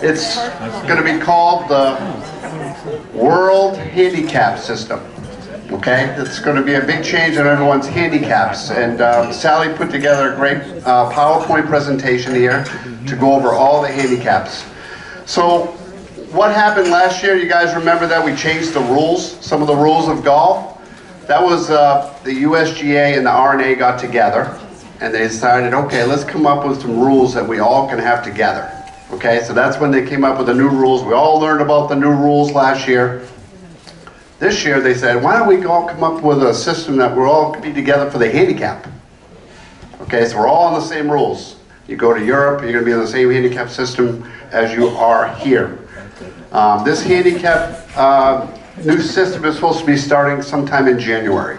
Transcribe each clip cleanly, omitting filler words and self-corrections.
It's going to be called the World Handicap System. Okay, it's going to be a big change in everyone's handicaps, and Sally put together a great PowerPoint presentation here to go over all the handicaps. So what happened last year, you guys remember that we changed the rules, some of the rules of golf? That was the USGA and the RNA got together and they decided, okay, let's come up with some rules that we all can have together. Okay, so that's when they came up with the new rules. We all learned about the new rules last year. This year they said, why don't we all come up with a system that we're all be together for the handicap? Okay, so we're all on the same rules. You go to Europe, you're going to be on the same handicap system as you are here. This handicap new system is supposed to be starting sometime in January.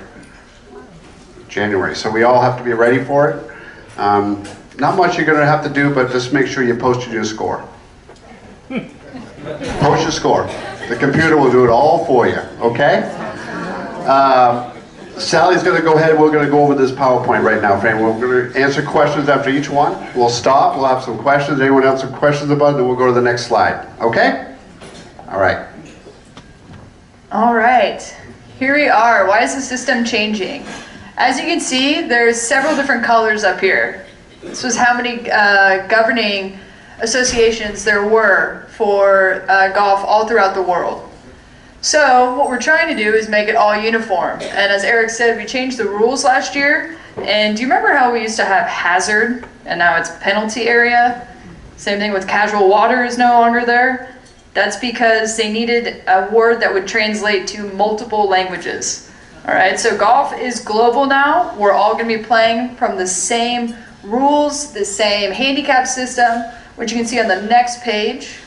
So we all have to be ready for it. Not much you're going to have to do, but just make sure you post your new score. Post your score. The computer will do it all for you, okay? Sally's going to go ahead. We're going to go over this PowerPoint right now, Fran. We're going to answer questions after each one. We'll stop. We'll have some questions. Anyone have some questions about it? Then we'll go to the next slide. Okay? All right. All right. Here we are. Why is the system changing? As you can see, there's several different colors up here. This was how many governing associations there were for golf all throughout the world. So what we're trying to do is make it all uniform. And as Eric said, we changed the rules last year. And do you remember how we used to have hazard and now it's penalty area? Same thing with casual water is no longer there. That's because they needed a word that would translate to multiple languages. All right, so golf is global now. We're all going to be playing from the same rules, the same handicap system, which you can see on the next page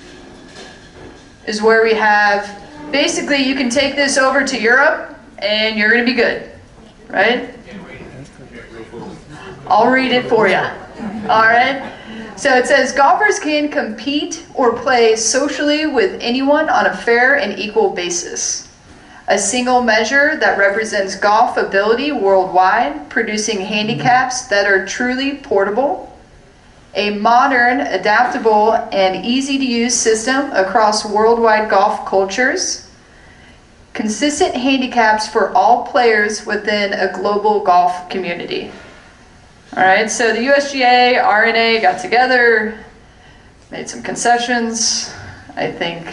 is where we have, basically you can take this over to Europe and you're going to be good, right? I'll read it for you. All right. So it says, golfers can compete or play socially with anyone on a fair and equal basis. A single measure that represents golf ability worldwide, producing handicaps that are truly portable. A modern, adaptable, and easy-to-use system across worldwide golf cultures. Consistent handicaps for all players within a global golf community. All right, so the USGA, RNA got together, made some concessions. I think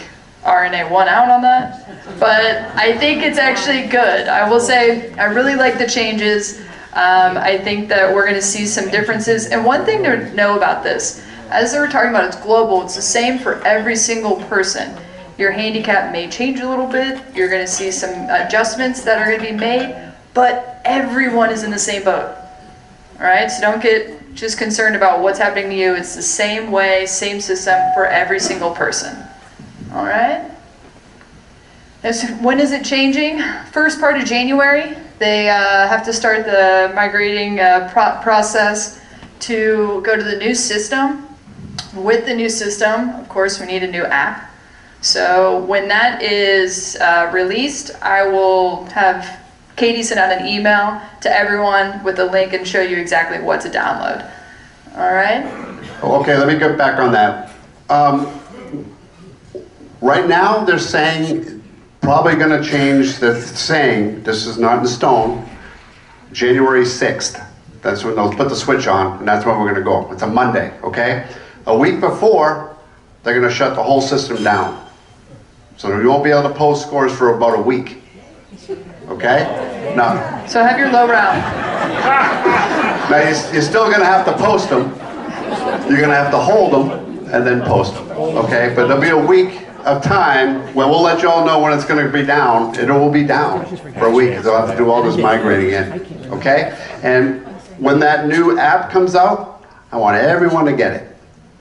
RNA won out on that, but I think it's actually good. I will say I really like the changes. I think that we're going to see some differences. And one thing to know about this, as they were talking about, it's global. It's the same for every single person. Your handicap may change a little bit. You're going to see some adjustments that are going to be made, but everyone is in the same boat. All right, so don't get just concerned about what's happening to you. It's the same way, same system for every single person. All right. When is it changing? First part of January. They have to start the migrating process to go to the new system. With the new system, of course, we need a new app. So when that is released, I will have Katie sent out an email to everyone with a link and show you exactly what to download. All right? Okay, let me get back on that. Right now, they're saying, probably going to change, they're saying, this is not in stone, January 6th. That's when they'll put the switch on, and that's when we're going to go. It's a Monday, okay? A week before, they're going to shut the whole system down. So you won't be able to post scores for about a week. Okay? Now, so have your low round. Now you're still going to have to post them. You're going to have to hold them and then post them. Okay? But there'll be a week of time when we'll let you all know when it's going to be down. It will be down for a week because they'll have to do all this migrating in. Okay? And when that new app comes out, I want everyone to get it.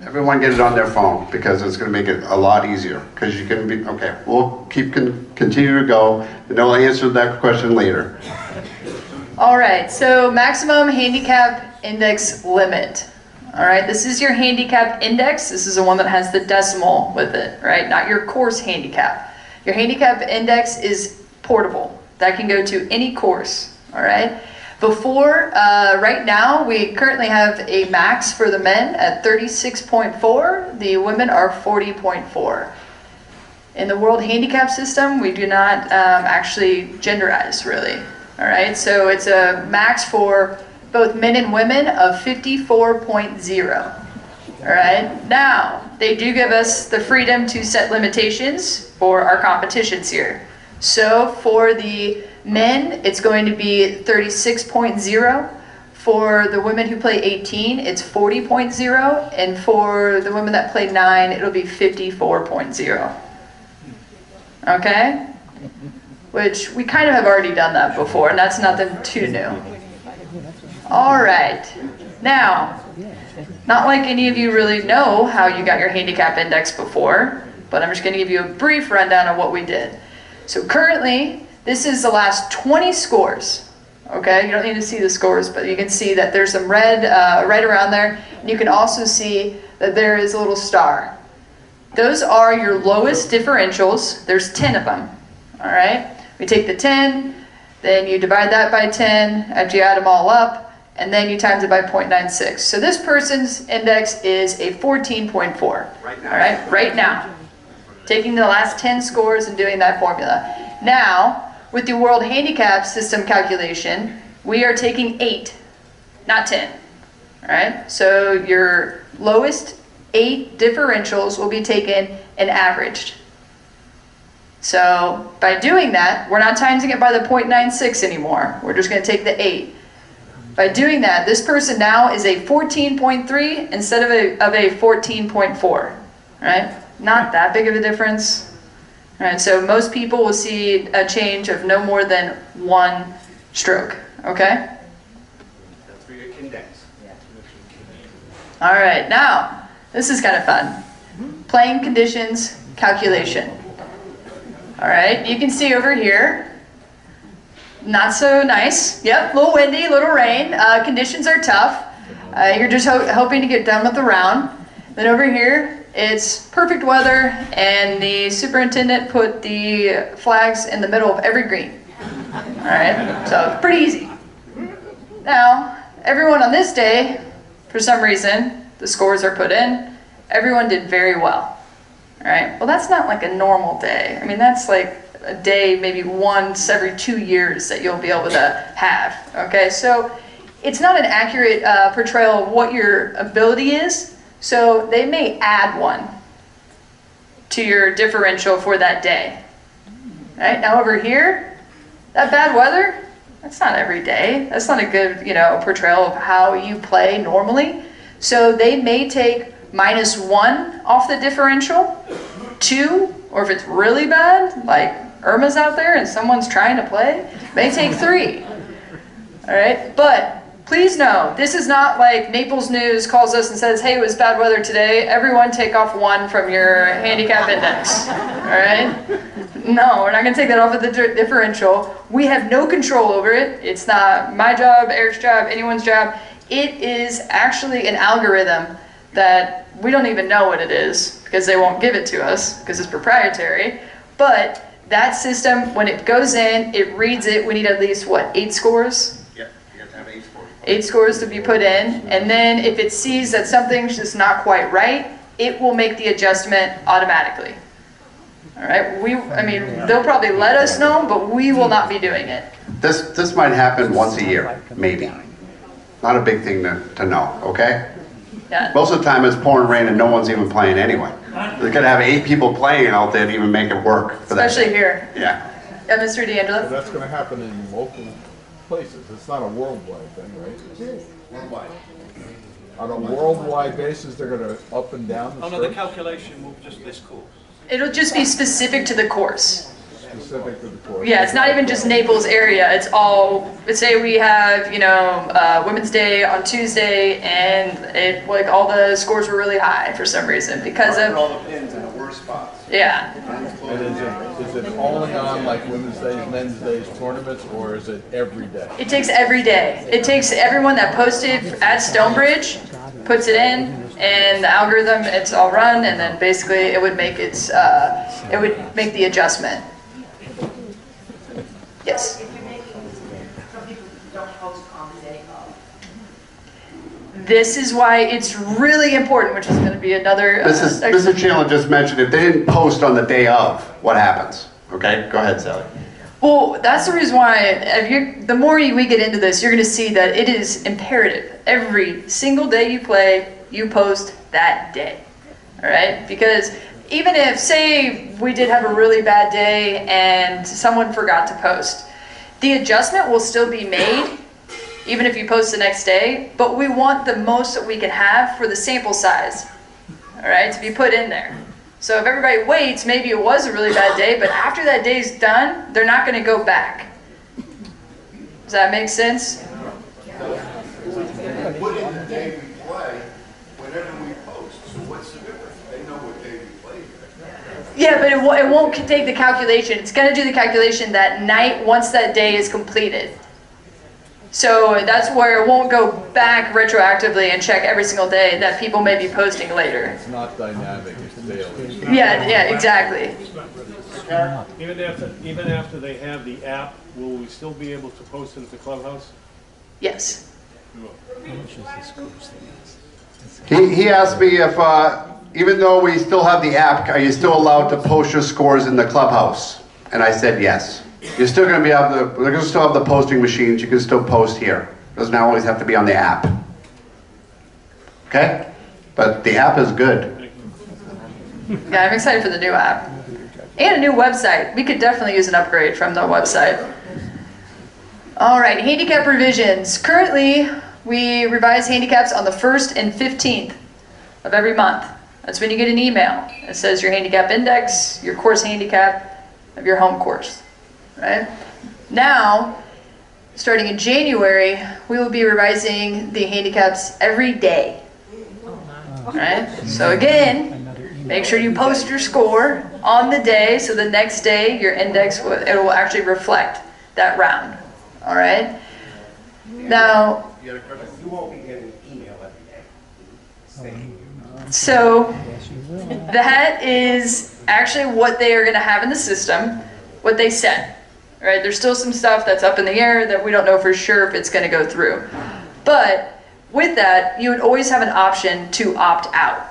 Everyone get it on their phone because it's going to make it a lot easier. Because you can be, okay, we'll continue to go, and they'll answer that question later. All right, so maximum handicap index limit. All right, this is your handicap index. This is the one that has the decimal with it, right? Not your course handicap. Your handicap index is portable. That can go to any course, all right? Before, right now, we currently have a max for the men at 36.4. The women are 40.4. In the World Handicap System, we do not actually genderize, really. All right, so it's a max for both men and women of 54.0. All right, now, they do give us the freedom to set limitations for our competitions here. So for the men, it's going to be 36.0. For the women who play 18, it's 40.0. And for the women that play 9, it'll be 54.0. Okay? Which we kind of have already done that before, and that's nothing too new. All right. Now, not like any of you really know how you got your handicap index before, but I'm just going to give you a brief rundown of what we did. So currently, this is the last 20 scores. Okay, you don't need to see the scores, but you can see that there's some red right around there. And you can also see that there is a little star. Those are your lowest differentials. There's 10 of them. All right, we take the 10, then you divide that by 10 after you add them all up, and then you times it by 0.96. So this person's index is a 14.4. Right now. All right, right now. Taking the last 10 scores and doing that formula. Now, with the World Handicap System calculation, we are taking 8, not 10. All right, so your lowest 8 differentials will be taken and averaged. So by doing that, we're not timesing it by the 0.96 anymore. We're just going to take the 8. By doing that, this person now is a 14.3 instead of a 14.4. Right? Not that big of a difference. All right, so most people will see a change of no more than 1 stroke. Okay? That's for your index. All right, now, this is kind of fun. Playing conditions calculation. All right, you can see over here, not so nice. Yep, a little windy, a little rain. Conditions are tough. You're just hoping to get done with the round. Then over here, it's perfect weather, and the superintendent put the flags in the middle of every green. All right, so it's pretty easy. Now, everyone on this day, for some reason, the scores are put in. Everyone did very well. All right, well, that's not like a normal day. I mean, that's like a day maybe once every 2 years that you'll be able to have. Okay, so it's not an accurate portrayal of what your ability is. So they may add 1 to your differential for that day. All right, now over here, that bad weather, that's not every day. That's not a good, portrayal of how you play normally. So they may take -1 off the differential, 2, or if it's really bad, like Irma's out there and someone's trying to play, may take 3. All right, but please know, this is not like Naples News calls us and says, hey, it was bad weather today. Everyone take off 1 from your handicap index. All right? No, we're not going to take that off of the differential. We have no control over it. It's not my job, Eric's job, anyone's job. It is actually an algorithm that we don't even know what it is because they won't give it to us because it's proprietary. But that system, when it goes in, it reads it. We need at least, what, 8 scores? Yep, you have to have 8 scores. 8 scores to be put in, and then if it sees that something's just not quite right, it will make the adjustment automatically. All right, they'll probably let us know, but we will not be doing it. This might happen once a year, maybe. Not a big thing to know, okay? Yeah. Most of the time it's pouring rain and no one's even playing anyway. They're gonna have 8 people playing out there to even make it work for that. Especially here. Yeah. Mr. D'Angelo? So that's going to happen in local places. It's not a worldwide thing, right? It is. Worldwide. On a worldwide basis, they're going to up and down the Oh no, the strokes? calculation will just this course. It'll just be specific to the course. Specific to the course. Yeah, it's not even just Naples area. It's all, let's say we have, Women's Day on Tuesday, and like all the scores were really high for some reason because of all the pins in the worst spots. Yeah. And is it only on like Women's Days, Men's Days tournaments, or is it every day? It takes every day. It takes everyone that posted at Stonebridge, puts it in, and the algorithm, it's all run, and then basically it would make the adjustment. Yes. Some people don't post This is why it's really important, which is going to be another... Mr. Chandler just mentioned if they didn't post on the day of, what happens? Okay, go ahead, Sally. Well, that's the reason why, the more we get into this, you're going to see that it is imperative. Every single day you play, you post that day. All right? Because even if, say, we did have a really bad day and someone forgot to post, the adjustment will still be made, even if you post the next day, but we want the most that we can have for the sample size, all right, to be put in there. So if everybody waits, maybe it was a really bad day, but after that day's done, they're not going to go back. Does that make sense? Put in the day we play whenever we post, so what's the difference? They know what day we play. Yeah, but it won't take the calculation. It's going to do the calculation that night once that day is completed. So that's where it won't go back retroactively and check every single day that people may be posting later. It's not dynamic, it's daily. Yeah, exactly. Even after they have the app, will we still be able to post it at the clubhouse? Yes. He asked me if, even though we still have the app, are you still allowed to post your scores in the clubhouse? And I said yes. You're still going to be able to, we're going to still have the posting machines, you can still post here. It doesn't always have to be on the app. Okay? But the app is good. Yeah, I'm excited for the new app. And a new website. We could definitely use an upgrade from the website. All right, handicap revisions. Currently, we revise handicaps on the 1st and 15th of every month. That's when you get an email. It says your handicap index, your course handicap of your home course. Right? Now, starting in January, we will be revising the handicaps every day. Right? So again, make sure you post your score on the day, so the next day your index it will actually reflect that round. All right? Now, You won't be getting an email every day. so that is actually what they are going to have in the system, what they said. All right? There's still some stuff that's up in the air that we don't know for sure if it's going to go through. But with that, you would always have an option to opt out.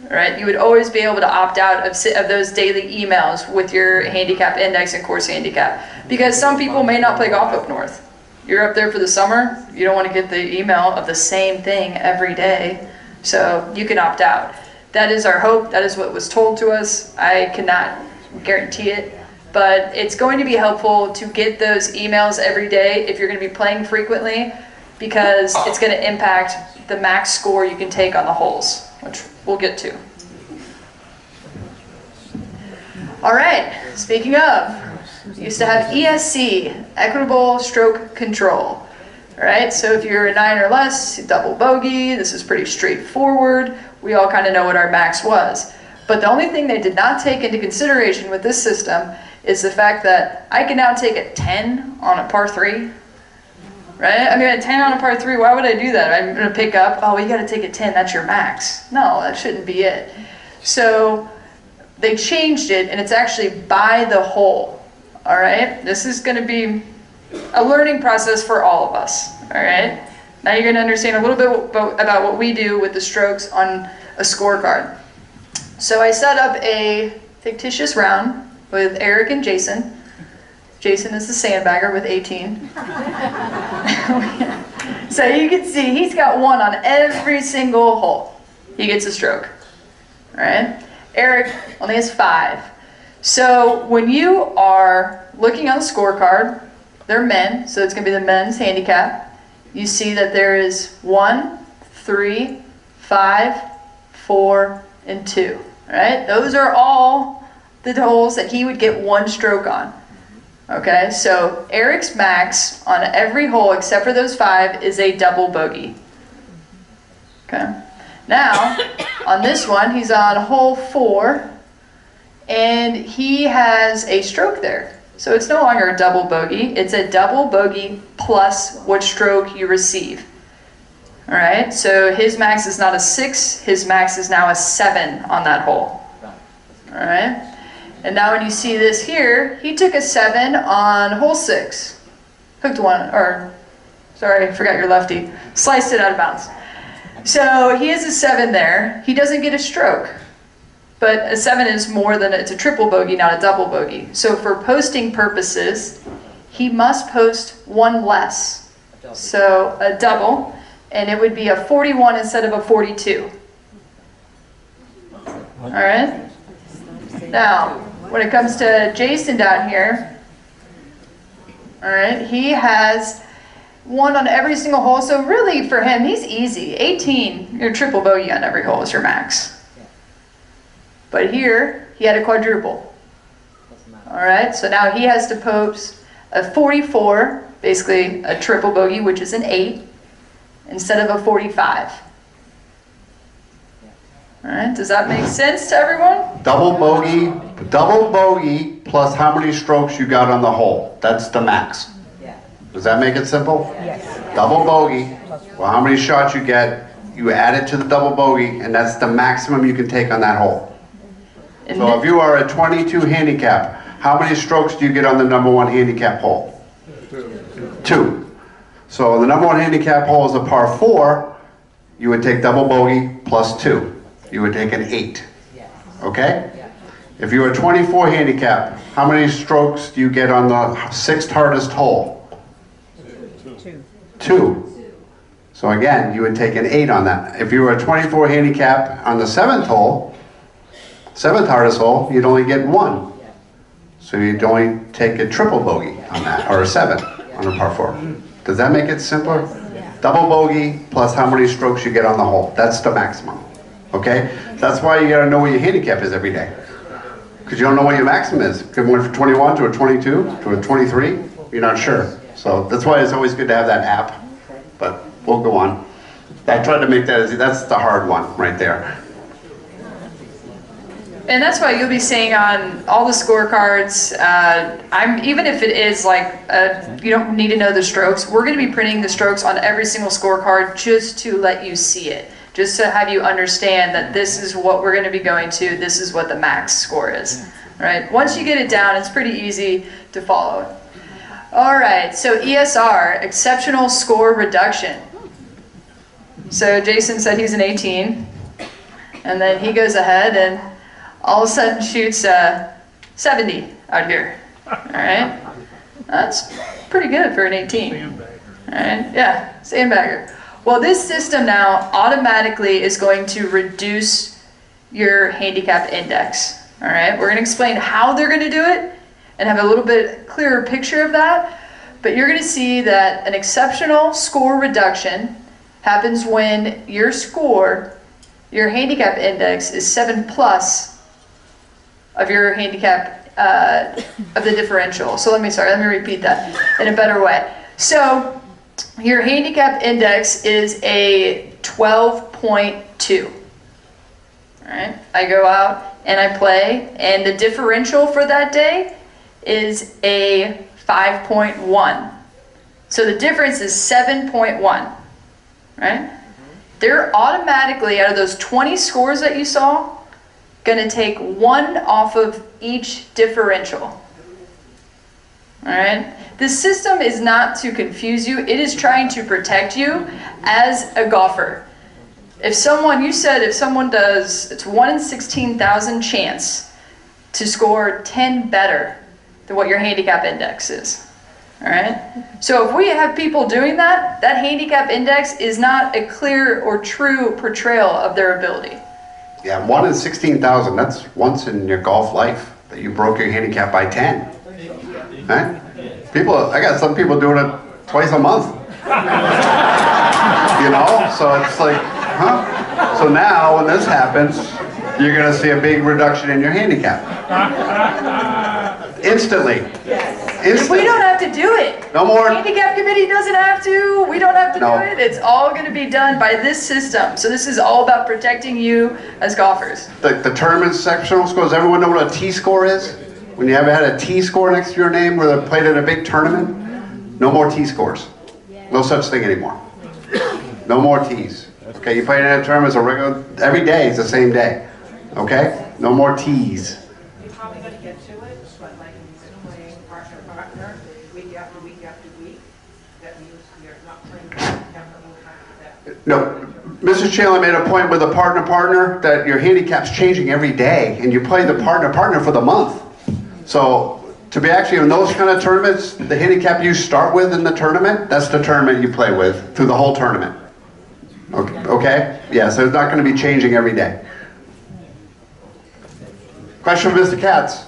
All right? You would always be able to opt out of those daily emails with your handicap index and course handicap. Because some people may not play golf up north. You're up there for the summer, you don't want to get the email of the same thing every day. So you can opt out. That is our hope. That is what was told to us. I cannot guarantee it. But it's going to be helpful to get those emails every day if you're going to be playing frequently, because it's going to impact the max score you can take on the holes, which we'll get to. All right, speaking of, we used to have ESC, Equitable Stroke Control. All right, so if you're a 9 or less, double bogey, this is pretty straightforward. We all kind of know what our max was. But the only thing they did not take into consideration with this system is the fact that I can now take a 10 on a par 3. Right? I mean, a 10 on a par 3, why would I do that? I'm going to pick up, oh, you got to take a 10, that's your max. No, that shouldn't be it. So they changed it, and it's actually by the hole. All right? This is going to be a learning process for all of us. All right? Now you're going to understand a little bit about what we do with the strokes on a scorecard. So I set up a fictitious round with Erik and Jason. Jason is the sandbagger with 18. So you can see he's got 1 on every single hole. He gets a stroke. All right? Erik only has 5. So when you are looking on the scorecard, they're men, so it's going to be the men's handicap. You see that there is 1, 3, 5, 4, and 2. All right? Those are all the holes that he would get 1 stroke on. Okay, so Erik's max on every hole except for those 5 is a double bogey. Okay, now on this one he's on hole 4 and he has a stroke there. So it's no longer a double bogey, it's a double bogey plus what stroke you receive. All right, so his max is not a 6, his max is now a 7 on that hole. All right. And now when you see this here, he took a 7 on hole 6. Hooked 1, or Sorry, I forgot your lefty. Sliced it out of bounds. So he has a 7 there. He doesn't get a stroke. But a 7 is more than, it's a triple bogey, not a double bogey. So for posting purposes, he must post 1 less. So a double, and it would be a 41 instead of a 42. All right? Now, when it comes to Jason down here, all right, he has 1 on every single hole. So really for him, he's easy. 18, your triple bogey on every hole is your max. But here, he had a quadruple. All right, so now he has to post a 44, basically a triple bogey, which is an 8, instead of a 45. All right, does that make sense to everyone? Double bogey plus how many strokes you got on the hole. That's the max. Does that make it simple? Yes. Double bogey, well, how many shots you get, you add it to the double bogey, and that's the maximum you can take on that hole. And So if you are a 22 handicap, how many strokes do you get on the number 1 handicap hole? 2. So the number 1 handicap hole is a par 4, you would take double bogey plus 2. You would take an 8. Okay? If you are a 24 handicap, how many strokes do you get on the 6th hardest hole? 2. So again, you would take an 8 on that. If you were a 24 handicap on the 7th hole, 7th hardest hole, you'd only get 1. So you'd only take a triple bogey on that, or a 7 on a par 4. Does that make it simpler? Double bogey plus how many strokes you get on the hole. That's the maximum. Okay? That's why you gotta know what your handicap is every day. Because you don't know what your maximum is. If you went from 21 to a 22 to a 23, you're not sure. So that's why it's always good to have that app. But we'll go on. I tried to make that, that's the hard one right there. And that's why you'll be seeing on all the scorecards, even if it is like, you don't need to know the strokes, we're going to be printing the strokes on every single scorecard just to let you see it. Just to have you understand that this is what we're going to be going to, this is what the max score is. Right? Once you get it down, it's pretty easy to follow. All right, so ESR, exceptional score reduction. So Jason said he's an 18, and then he goes ahead and all of a sudden shoots 70 out here. All right, that's pretty good for an 18. All right, yeah, sandbagger. Well, this system now automatically is going to reduce your handicap index. All right, we're going to explain how they're going to do it and have a little bit clearer picture of that. But you're going to see that an exceptional score reduction happens when your score, your handicap index is 7+ of your handicap of the differential. So let me repeat that in a better way. So your handicap index is a 12.2. All right, I go out and I play, and the differential for that day is a 5.1. So the difference is 7.1, right? They're automatically, out of those 20 scores that you saw, going to take 1 off of each differential. All right? The system is not to confuse you. It is trying to protect you as a golfer. If someone, you said if someone does, it's 1 in 16,000 chance to score 10 better than what your handicap index is. All right? So if we have people doing that, that handicap index is not a clear or true portrayal of their ability. Yeah, 1 in 16,000, that's once in your golf life that you broke your handicap by 10. Right? People, I got some people doing it twice a month. You know, so it's like, huh? So now when this happens, you're going to see a big reduction in your handicap. Instantly. If we don't have to do it. No more. The handicap committee doesn't have to. We don't have to No. do it. It's all going to be done by this system. So this is all about protecting you as golfers. The tournament sectional scores, everyone know what a T-score is? When you ever had a T-score next to your name where they played in a big tournament? No more T-scores. No such thing anymore. No more T's. Okay, you play in a tournament, it's a regular, every day is the same day. Okay? No more T's. You're probably going to get to it, but like when you're playing partner, week after week after week, that means you're not playing No, Mr. Chandler made a point with a partner that your handicap's changing every day, and you play the partner for the month. So to be actually in those kind of tournaments, the handicap you start with in the tournament, that's the tournament you play with through the whole tournament. Okay? Yeah, so it's not going to be changing every day. Question from Mr. Katz.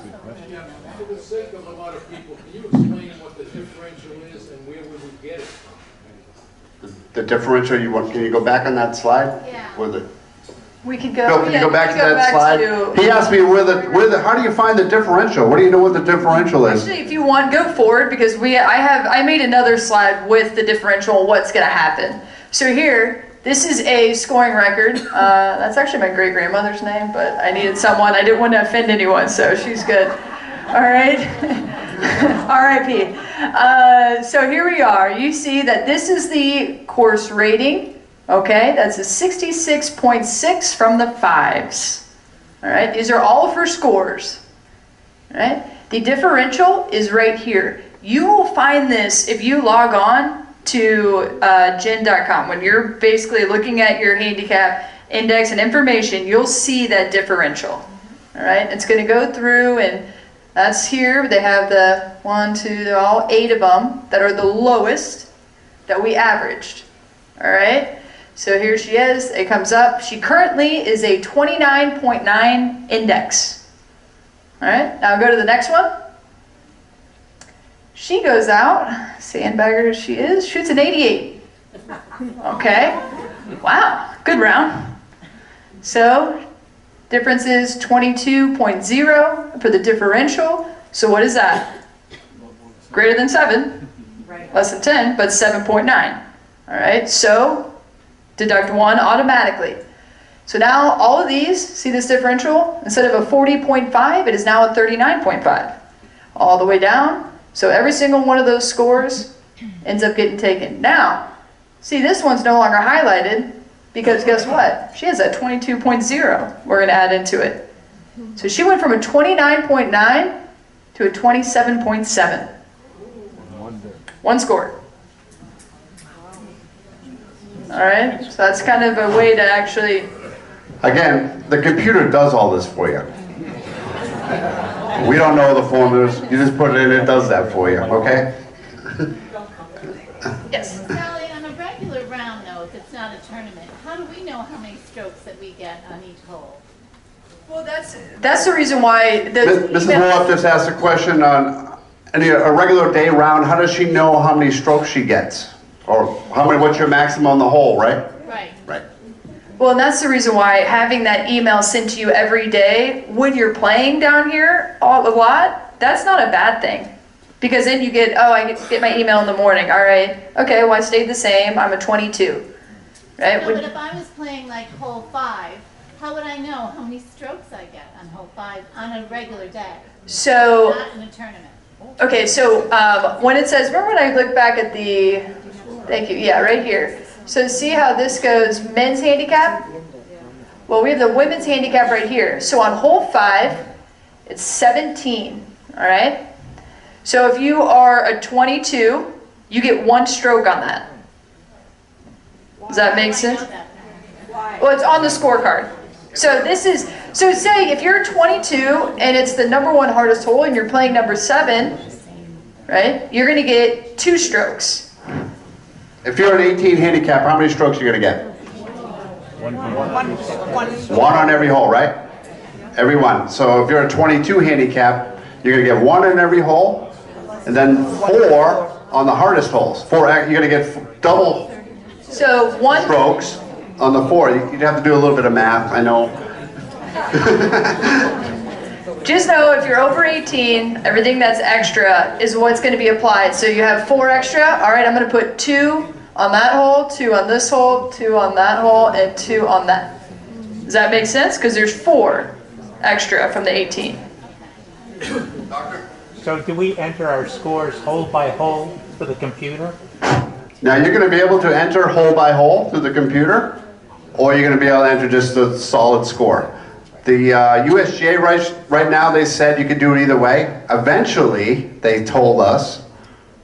For the sake of a lot of people, can you explain what the differential is and where we would get it from? The differential, can you go back on that slide? Yeah. With it? We can go. Bill, can you go back to that slide? to- He asked me how do you find the differential? What do you know what the differential is? Actually, if you want, go forward because I made another slide with the differential and what's going to happen. So here, this is a scoring record. That's actually my great grandmother's name, but I needed someone. I didn't want to offend anyone, so she's good. All right. R.I.P. So here we are. You see that this is the course rating. Okay, that's a 66.6 from the 5s. All right, these are all for scores. All right, the differential is right here. You will find this if you log on to gen.com. When you're basically looking at your handicap index and information, you'll see that differential. All right, it's going to go through, and that's here. They have the 1, 2, they're all 8 of them that are the lowest that we averaged. All right. So here she is, it comes up. She currently is a 29.9 index. All right, now go to the next one. She goes out, sandbagger as she is, shoots an 88. Okay, wow, good round. So, difference is 22.0 for the differential. So what is that? Greater than 7, less than 10, but 7.9. All right, so deduct 1 automatically. So now all of these, see this differential? Instead of a 40.5, it is now a 39.5. All the way down. So every single one of those scores ends up getting taken. Now, see this one's no longer highlighted because guess what? She has a 22.0 we're going to add into it. So she went from a 29.9 to a 27.7. One score. All right, so that's kind of a way to actually... Again, the computer does all this for you. We don't know the formulas. You just put it in, it does that for you, okay? Yes. Sally, on a regular round, though, if it's not a tournament, how do we know how many strokes that we get on each hole? Well, that's the reason why... Mrs. Wolf just asked a question on a regular day round. How does she know how many strokes she gets? Or what's your maximum on the hole, right? Right. Right. Well, and that's the reason why having that email sent to you every day when you're playing down here a lot, that's not a bad thing. Because then you get, oh, I get my email in the morning. All right. Okay, well, I stayed the same. I'm a 22. Right? No, but if I was playing like hole 5, how would I know how many strokes I get on hole 5 on a regular day? So, not in a tournament. okay, so when it says, remember when I look back at the, thank you, yeah, right here. So see how this goes, men's handicap? Well, we have the women's handicap right here. So on hole 5, it's 17, all right? So if you are a 22, you get 1 stroke on that. Does that make sense? Well, it's on the scorecard. So this is, so say if you're 22 and it's the #1 hardest hole and you're playing number 7, right? You're going to get 2 strokes. If you're an 18 handicap, how many strokes are you going to get? One on every hole, right? Every one. So if you're a 22 handicap, you're going to get 1 on every hole, and then 4 on the hardest holes. You're going to get double So 1 strokes on the 4. You'd have to do a little bit of math, I know. Just know if you're over 18, everything that's extra is what's going to be applied. So you have 4 extra. All right, I'm going to put 2 on that hole, 2 on this hole, 2 on that hole, and 2 on that. Does that make sense? Because there's 4 extra from the 18. So do we enter our scores hole by hole for the computer? Now you're going to be able to enter hole by hole through the computer, or you're going to be able to enter just the solid score. The USGA right now, they said you could do it either way. Eventually, they told us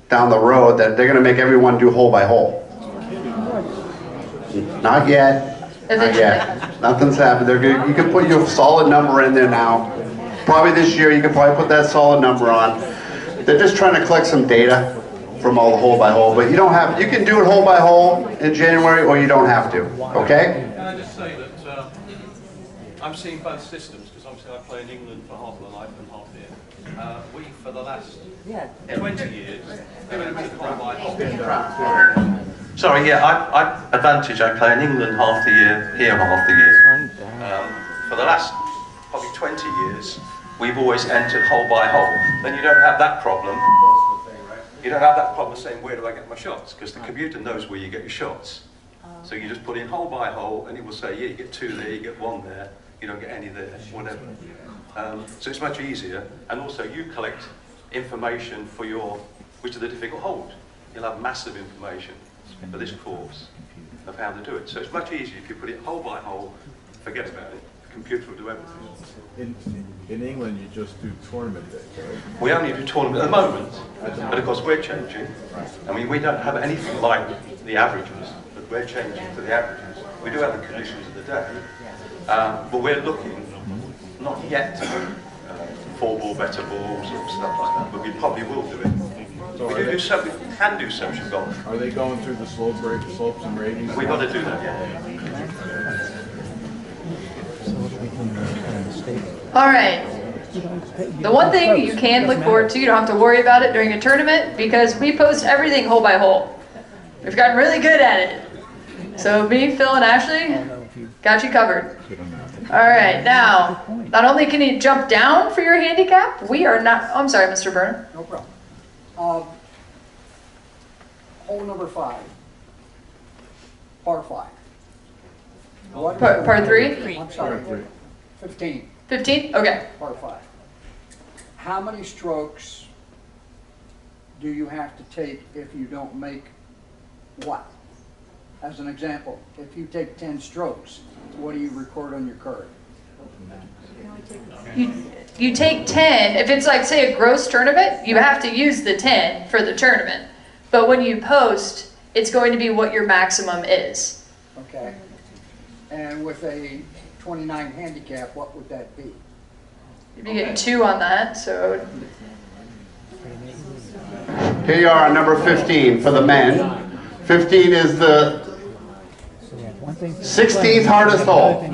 down the road that they're going to make everyone do hole by hole. Not yet. Not yet. Nothing's happened. They're good. You can put your solid number in there now. Probably this year you can probably put that solid number on. They're just trying to collect some data from all the hole by hole, but you don't have. You can do it hole by hole in January, or you don't have to. Okay? Can I just say that I'm seeing both systems because obviously I play in England for half of the life and half here. We, for the last 20 years, have been hole by hole. Sorry, yeah, advantage. I play in England half the year, here half the year. For the last probably 20 years, we've always entered hole by hole. Then you don't have that problem. You don't have that problem saying, where do I get my shots? Because the computer knows where you get your shots. So you just put in hole by hole, and it will say, yeah, you get 2 there, you get 1 there, you don't get any there, whatever. So it's much easier. And also, you collect information for your, which are the difficult holes. You'll have massive information for this course of how to do it. So it's much easier if you put it hole by hole, forget about it. The computer will do everything. In England, you just do tournament days, right? We only do tournament at the moment, but of course we're changing. I mean, we don't have anything like the averages, but we're changing to the averages. We do have the conditions of the day, but we're looking, not yet, 4-ball, better balls and stuff like that, but we probably will do it. So we can do social golf. Are they going through the slopes and ratings? We've got to do that, yeah. All right. The one thing you can look forward to, you don't have to worry about it during a tournament because we post everything hole by hole. We've gotten really good at it. So me, Phil, and Ashley got you covered. All right, now, not only can you jump down for your handicap, we are not, I'm sorry, Mr. Burnham. No problem. Hole number 5, par 5. Par 3? I'm sorry, 15. 15? Okay. Par 5. How many strokes do you have to take if you don't make what? As an example, if you take 10 strokes, what do you record on your card? You take 10, if it's like, say, a gross tournament, you have to use the 10 for the tournament. But when you post, it's going to be what your maximum is. Okay. And with a 29 handicap, what would that be? You'd be getting 2 on that, so... Here you are on number 15 for the men. 15 is the 16th hardest hole.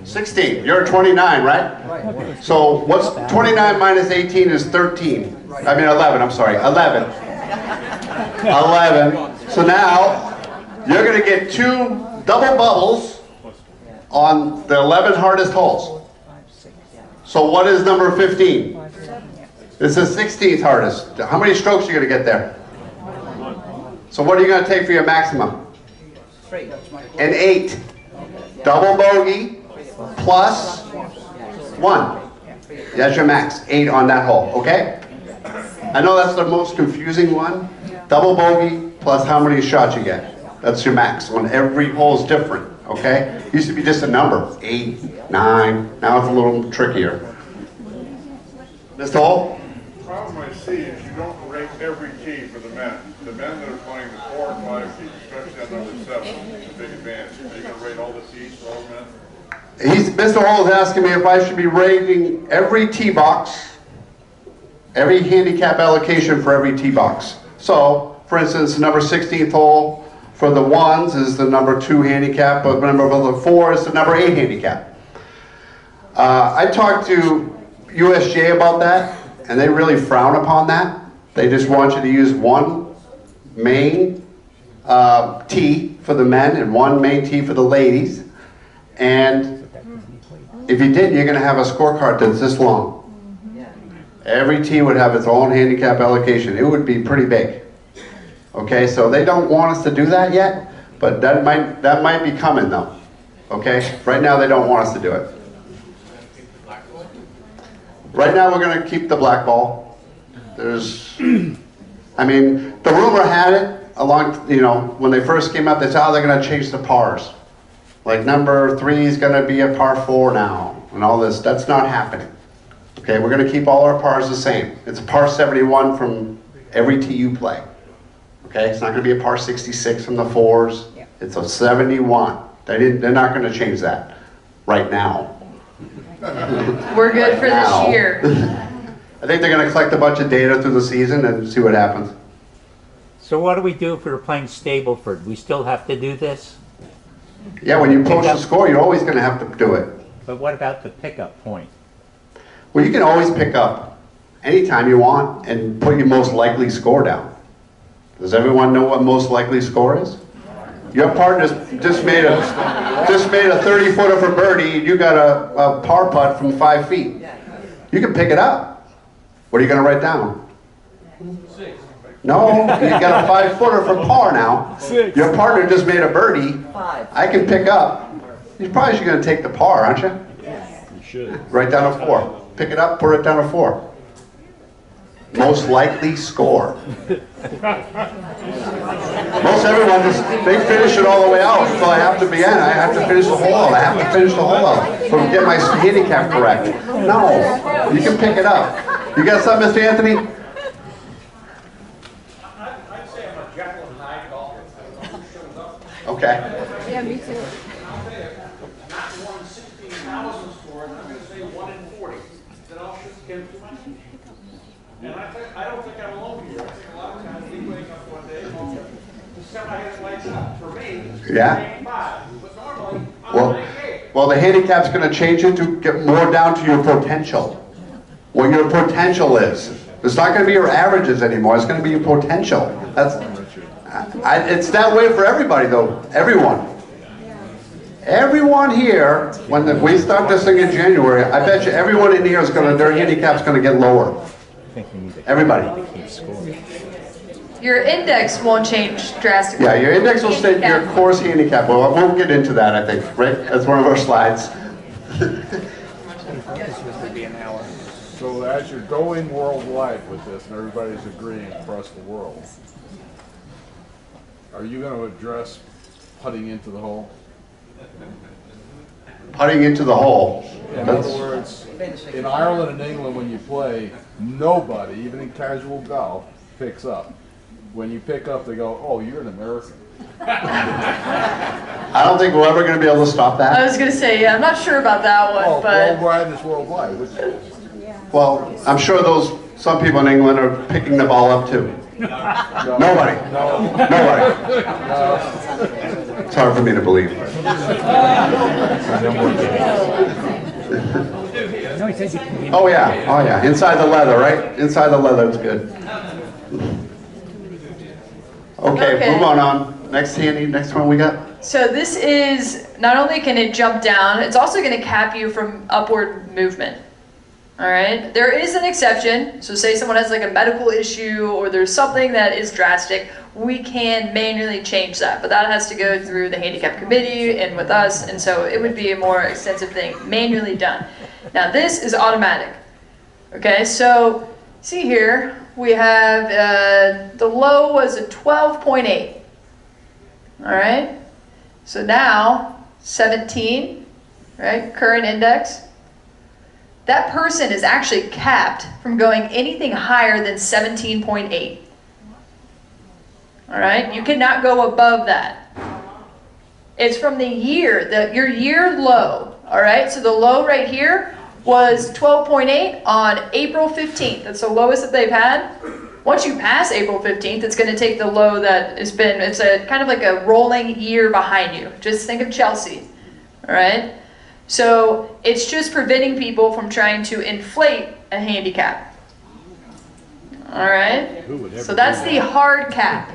16. You're 29, right? So what's 29 minus 18 is 13. I mean 11, I'm sorry. 11. 11. So now you're going to get 2 double bubbles on the 11 hardest holes. So what is number 15? It's the 16th hardest. How many strokes are you going to get there? So what are you going to take for your maximum? An 8. Double bogey plus 1. That's your max. 8 on that hole, okay? I know that's the most confusing one. Double bogey plus how many shots you get. That's your max. On every hole is different, okay? It used to be just a number. 8, 9. Now it's a little trickier. This hole? The problem I see is you don't rate every tee for the men. The men that are playing the 4 and 5 tees, especially on number 7, is a big advantage. Are you going to rate all the tees for all men? Mr. Hall is asking me if I should be rating every tee box, every handicap allocation for every tee box. So, for instance, number 16th hole for the 1s is the number 2 handicap, but number of the 4 is the number 8 handicap. I talked to USJ about that, and they really frown upon that. They just want you to use 1 main tee for the men and 1 main tee for the ladies. And if you did, you're going to have a scorecard that's this long. Every tee would have its own handicap allocation. It would be pretty big. Okay, so they don't want us to do that yet, but that might be coming though. Okay, right now they don't want us to do it. Right now we're going to keep the black ball. There's, I mean, the rumor had it along, you know, when they first came out, they said, oh, they're going to change the pars. Like number 3 is going to be a par 4 now, and all this. That's not happening. Okay, we're going to keep all our pars the same. It's a par 71 from every tee you play. Okay, it's not going to be a par 66 from the 4s. It's a 71. They're not going to change that right now. We're good for Now. this year. I think they're going to collect a bunch of data through the season and see what happens. So what do we do if we're playing Stableford? We still have to do this? Yeah, when you post a score, you're always going to have to do it. But what about the pickup point? Well, you can always pick up anytime you want and put your most likely score down. Does everyone know what most likely score is? Your partner just made a 30-footer for birdie, and you got a par putt from 5 feet. You can pick it up. What are you going to write down? 6. No, you got a 5-footer from par now. 6. Your partner just made a birdie. I can pick up. You're probably going to take the par, aren't you? You should. Write down a 4. Pick it up, put it down a 4. Most likely score. Most everyone they finish it all the way out, so I have to be in. I have to finish the hole out. I have to finish the hole out to get my handicap correct. No, you can pick it up. You got something, Mr. Anthony? I'd say I'm a Jekyll and Hyde golfer. Okay. Yeah, me too. Not 116,000 scores, I'm going to say 1 in 40. Then I'll shoot him to my team. And I don't think I'm alone here. I think a lot of times we wake up one day and the semi-hit lights up. For me, Yeah. 5. But normally, I'm 98. Well, the handicap's going to change it to get more down to your potential. What your potential is. It's not going to be your averages anymore. It's going to be your potential. It's that way for everybody, though. Everyone. Everyone here, when we start this thing in January, I bet you everyone in here is going to, their handicap's going to get lower. Everybody. Your index won't change drastically. Yeah, your index will stay your course handicap. Well, I won't get into that, I think, right? That's one of our slides. So as you're going worldwide with this, and everybody's agreeing across the world, are you going to address putting into the hole? Putting into the hole. In other words, in Ireland and England, when you play, nobody, even in casual golf, picks up. When you pick up, they go, "Oh, you're an American." I don't think we're ever going to be able to stop I that. was going to say, yeah, I'm not sure about that one, Oh, but worldwide is worldwide. Well, I'm sure some people in England are picking the ball up too. Nobody. Nobody. It's hard for me to believe. Oh yeah, oh yeah. Inside the leather, right? Inside the leather, it's good. Okay, move on. Next handy, next one we got. so this is, not only can it jump down, it's also going to cap you from upward movement. All right, there is an exception. So say someone has like a medical issue or there's something that is drastic, we can manually change that, but that has to go through the handicap committee and with us, and so it would be a more extensive thing, manually done. Now this is automatic. Okay, so see here, we have, the low was a 12.8. All right, so now 17, right, current index. That person is actually capped from going anything higher than 17.8. All right, you cannot go above that. It's from the year, your year low. All right, so the low right here was 12.8 on April 15th. That's the lowest that they've had. Once you pass April 15th, it's going to take the low that has been, it's a kind of like a rolling year behind you. Just think of Chelsea. All right. So it's just preventing people from trying to inflate a handicap. All right, so that's the hard cap.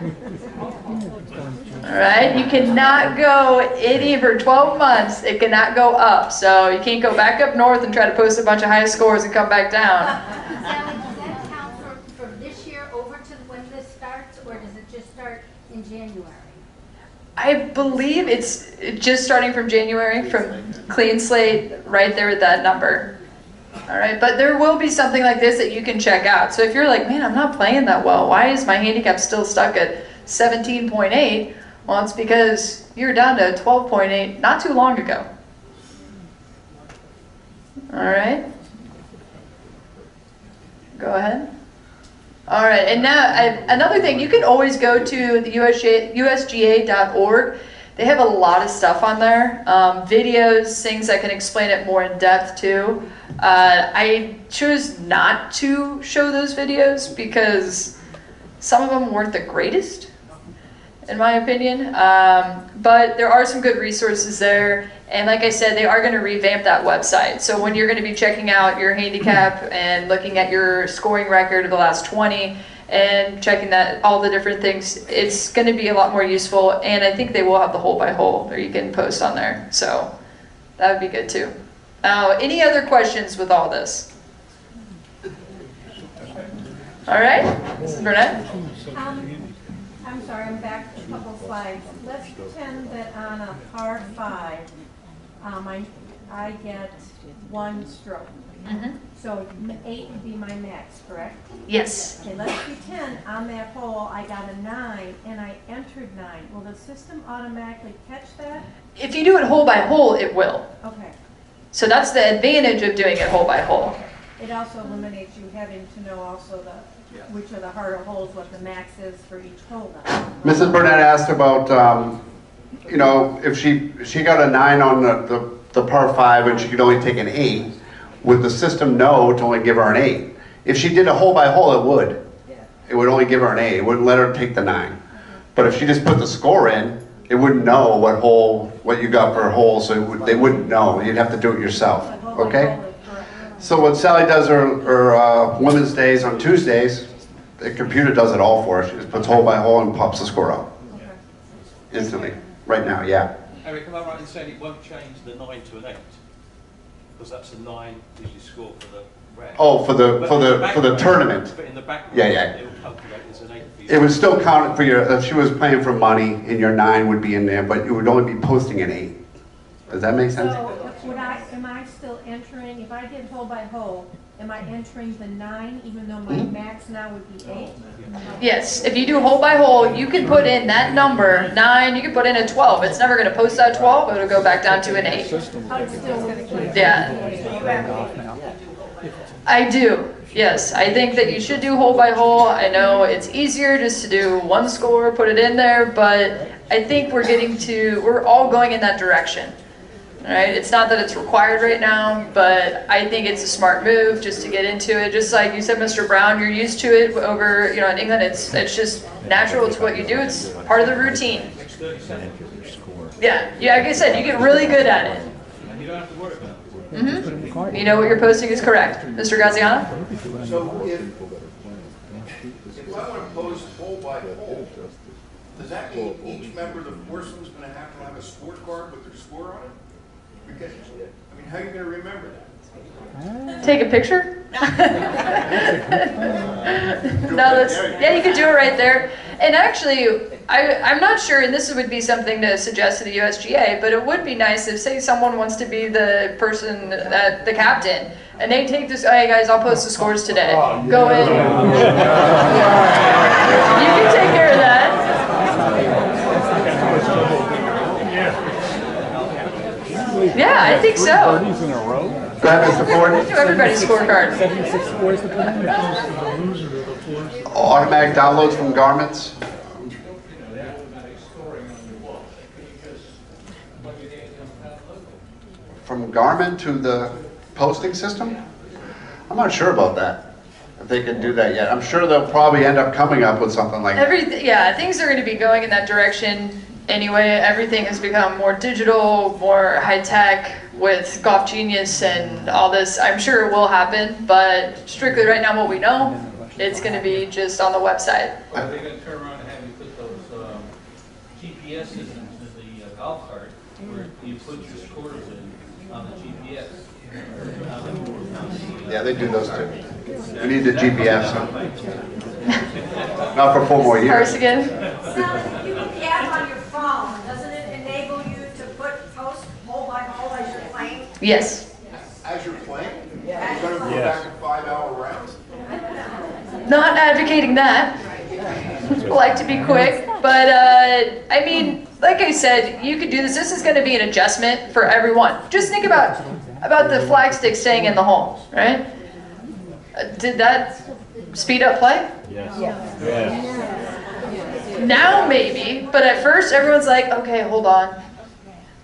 All right, you cannot go any for 12 months, it cannot go up. So you can't go back up north and try to post a bunch of high scores and come back down. Sally, does that count for this year over to when this starts, or does it just start in January? I believe it's just starting from January, from clean slate, right there with that number. All right, but there will be something like this that you can check out. So if you're like, man, I'm not playing that well, why is my handicap still stuck at 17.8? Well, it's because you're down to 12.8 not too long ago. All right. Go ahead. All right, and now another thing, you can always go to the USGA.org. They have a lot of stuff on there, videos, things that can explain it more in depth too. I choose not to show those videos because some of them weren't the greatest, in my opinion. But there are some good resources there. And like I said, they are going to revamp that website. So when you're going to be checking out your handicap and looking at your scoring record of the last 20 and checking that all the different things, it's going to be a lot more useful. And I think they will have the hole by hole that you can post on there. So that would be good too. Any other questions with all this? All right, Mrs. Burnett? I'm sorry, I'm back a couple slides. Let's pretend that on a par 5, I get 1 stroke. So 8 would be my max, correct? Yes. Okay, let's pretend on that hole I got a 9 and I entered 9. Will the system automatically catch that? If you do it hole by hole, it will. Okay. So that's the advantage of doing it hole by hole. It also eliminates you having to know also which are the harder holes, what the max is for each hole. Mrs. Burnett asked about, you know, if she got a 9 on the par 5 and she could only take an 8, would the system know to only give her an 8? If she did a hole by hole, it would. It would only give her an 8. It wouldn't let her take the 9. But if she just put the score in, it wouldn't know what you got per hole, so they wouldn't know. You'd have to do it yourself, okay? So when Sally does her women's days on Tuesdays, the computer does it all for her. She just puts hole by hole and pops the score up. Instantly. Right now, yeah. Erik, am I right in saying it won't change the 9 to an 8? Because that's a 9 is your score for the round. Oh, for the tournament. But in the background, yeah. it will calculate as an 8 for you. It would still count for your, if she was playing for money, and your 9 would be in there, but you would only be posting an 8. Does that make sense? So am I still entering, if I did hole by hole, am I entering the 9 even though my max now would be 8? Yes, if you do hole by hole, you can put in that number, 9, you can put in a 12. It's never going to post that 12, it'll go back down to an 8. Yeah. I do, yes. I think that you should do hole by hole. I know it's easier just to do one score, put it in there, but I think we're all going in that direction. Right? It's not that it's required right now, but I think it's a smart move just to get into it. Just like you said, Mr. Brown, you're used to it over, in England. It's just natural. It's what you do. It's part of the routine. Yeah. Like I said, you get really good at it. You don't have to worry about it. You know what you're posting is correct, Mr. Gaziano. So if I want to post hole by hole, does that mean each member of the foursome's going to have a scorecard with their score on it? Because, I mean, how are you going to remember that? Take a picture? No, you could do it right there. And actually, I'm not sure, and this would be something to suggest to the USGA, but it would be nice if, say, someone wants to be the person, the captain, and they take this, hey guys, I'll post the scores today. Go in. You can take care of that. Yeah, I think so. Go ahead, Mr. Ford. Do everybody's scorecard. Automatic downloads from garments. From Garmin to the posting system? I'm not sure about that. If they can do that yet. I'm sure they'll probably end up coming up with something like that. Things are going to be going in that direction. Anyway, everything has become more digital, more high-tech with Golf Genius and all this. I'm sure it will happen, but strictly right now what we know, it's going to be just on the website. Are they going to turn around and have you put those GPS systems in the golf cart where you put your scores in on the GPS? Yeah, they do those too. We need the GPS. Not for 4 more years. First again. Sally, you put the app on your phone. Doesn't it enable you to post hole by hole as you're playing? Yes. As you're playing? You're going to go back in 5-hour rounds? Not advocating that. Like to be quick, but I mean, like I said, you could do this. This is going to be an adjustment for everyone. Just think about the flag stick staying in the hole, right? Did that speed up play? Yes. Now maybe, but at first everyone's like, okay, hold on.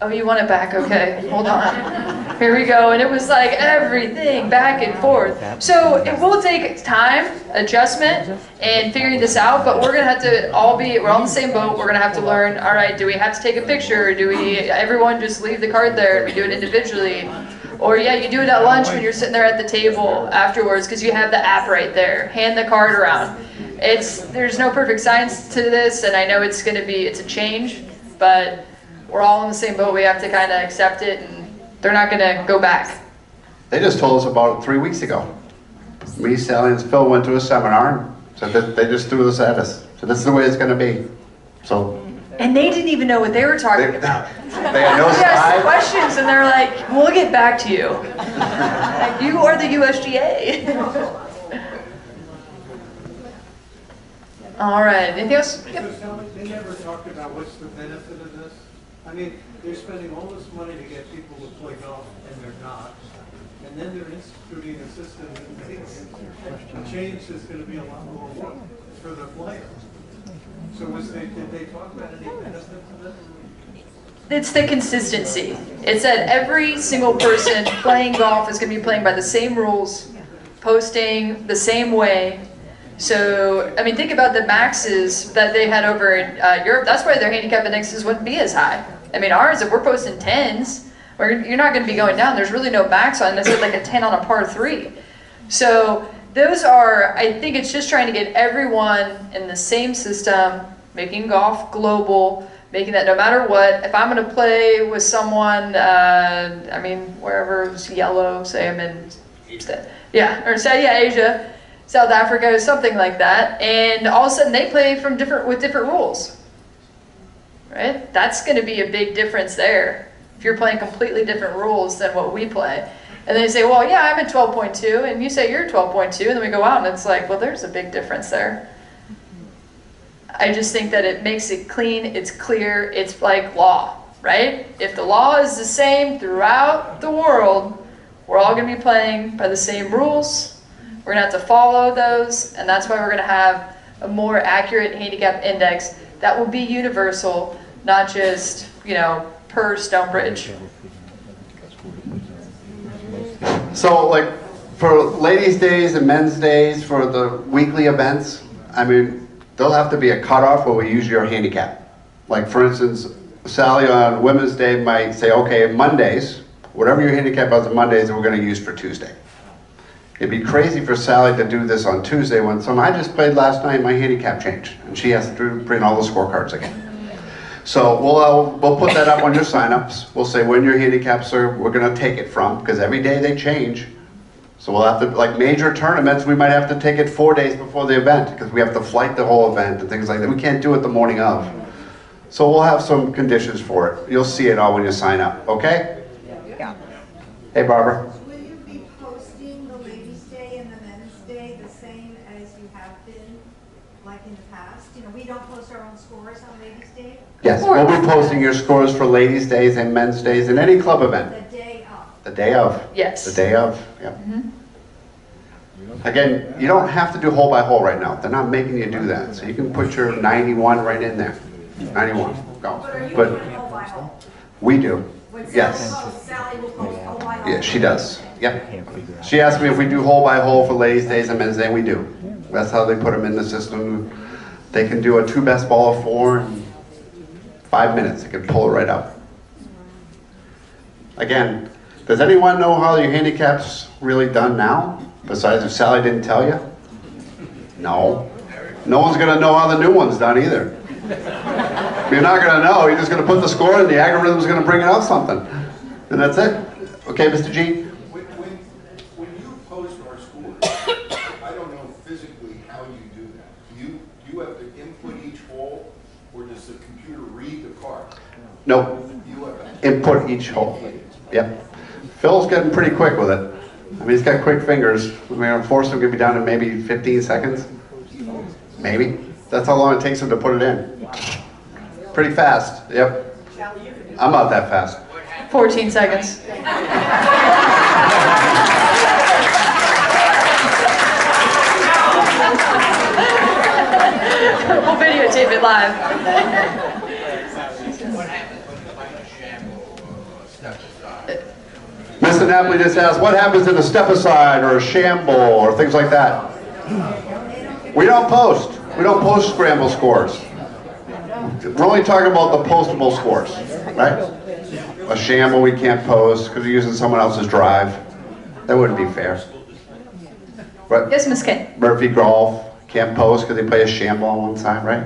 Oh, you want it back? Okay, hold on. Here we go. And it was like everything back and forth. So it will take time, adjustment, and figuring this out, but we're going to have to we're on the same boat. We're going to have to learn, all right, do we have to take a picture? Do everyone just leave the card there? Do we do it individually? Or yeah, you do it at lunch when you're sitting there at the table afterwards because you have the app right there. Hand the card around. There's no perfect science to this, and I know it's a change, but we're all in the same boat. We have to kind of accept it, and they're not going to go back. They just told us about it 3 weeks ago. Me, Sally, and Phil went to a seminar and said that they just threw this at us. So this is the way it's going to be. So. And they didn't even know what they were talking about. They had no we asked questions, and they're like, "We'll get back to you." Like, you are the USGA. All right. Anything else? Yep. They never talked about what's the benefit of this. I mean, they're spending all this money to get people to play golf, and they're not. And then they're instituting a system that makes a change that's going to be a lot more work for the player. So did they talk about any benefit to this? It's the consistency. It's that every single person playing golf is going to be playing by the same rules, posting the same way. So, I mean, think about the maxes that they had over in Europe. That's why their handicap indexes wouldn't be as high. I mean, ours, if we're posting 10s, you're not going to be going down. There's really no max on it. It's like a 10 on a par 3. So those are, I think it's just trying to get everyone in the same system, making golf global, making that no matter what, if I'm going to play with someone, I mean, wherever's yellow, say I'm in, Asia, South Africa, something like that, and all of a sudden they play with different rules, right? That's going to be a big difference there. If you're playing completely different rules than what we play. And they say, well, yeah, I'm at 12.2, and you say you're 12.2, and then we go out, and it's like, well, there's a big difference there. I just think that it makes it clean, it's clear, it's like law, right? If the law is the same throughout the world, we're all going to be playing by the same rules. We're going to have to follow those, and that's why we're going to have a more accurate handicap index that will be universal, not just, per Stonebridge. So, like, for ladies' days and men's days, for the weekly events, I mean, there'll have to be a cutoff where we use your handicap. Like, for instance, Sally on Women's Day might say, okay, Mondays, whatever your handicap is on Mondays, we're going to use for Tuesday. It'd be crazy for Sally to do this on Tuesday when I just played last night, my handicap changed, and she has to bring all the scorecards again. So we'll put that up on your signups. We'll say when your handicaps we're going to take it from, because every day they change. So we'll have to, like major tournaments, we might have to take it 4 days before the event, because we have to flight the whole event and things like that. We can't do it the morning of. So we'll have some conditions for it. You'll see it all when you sign up, okay? Yeah. Hey, Barbara. Will you be posting the Ladies' Day and the Men's Day the same as you have been, like in the past? We don't post our own scores on Ladies' Day? Yes, we'll be posting your scores for Ladies' Days and Men's Days and any club event. The day of. The day of. Yes. The day of, yep. Mm-hmm. Again, you don't have to do hole by hole right now. They're not making you do that. So you can put your 91 right in there. 91, go. But are you But doing hole by hole? we do, When yes. Sally will post hole by hole? Yeah, she does, yep. She asked me if we do hole by hole for Ladies' Days and Men's Day, we do. That's how they put them in the system. They can do a 2 best ball of 4 in 5 minutes. They can pull it right up. Again, does anyone know how your handicap's really done now? Besides if Sally didn't tell you? No. No one's going to know how the new one's done either. You're not going to know. You're just going to put the score in, the algorithm's going to bring out something. And that's it. Okay, Mr. G? When you post our scores, I don't know physically how you do that. Do you have to input each hole, or does the computer read the card? Nope. Input each hole. Yep. Phil's getting pretty quick with it. I mean, he's got quick fingers. I mean, unfortunately, we're going to be down in maybe 15 seconds. Maybe. That's how long it takes him to put it in. Pretty fast. Yep. I'm not that fast. 14 seconds. We'll videotape it live. Mr. Napoli just asked, what happens in a step-aside or a shamble or things like that? We don't post. We don't post scramble scores. We're only talking about the postable scores, right? A shamble we can't post because we're using someone else's drive. That wouldn't be fair. But yes, Ms. Kay. Murphy Golf can't post because they play a shamble on one side, right?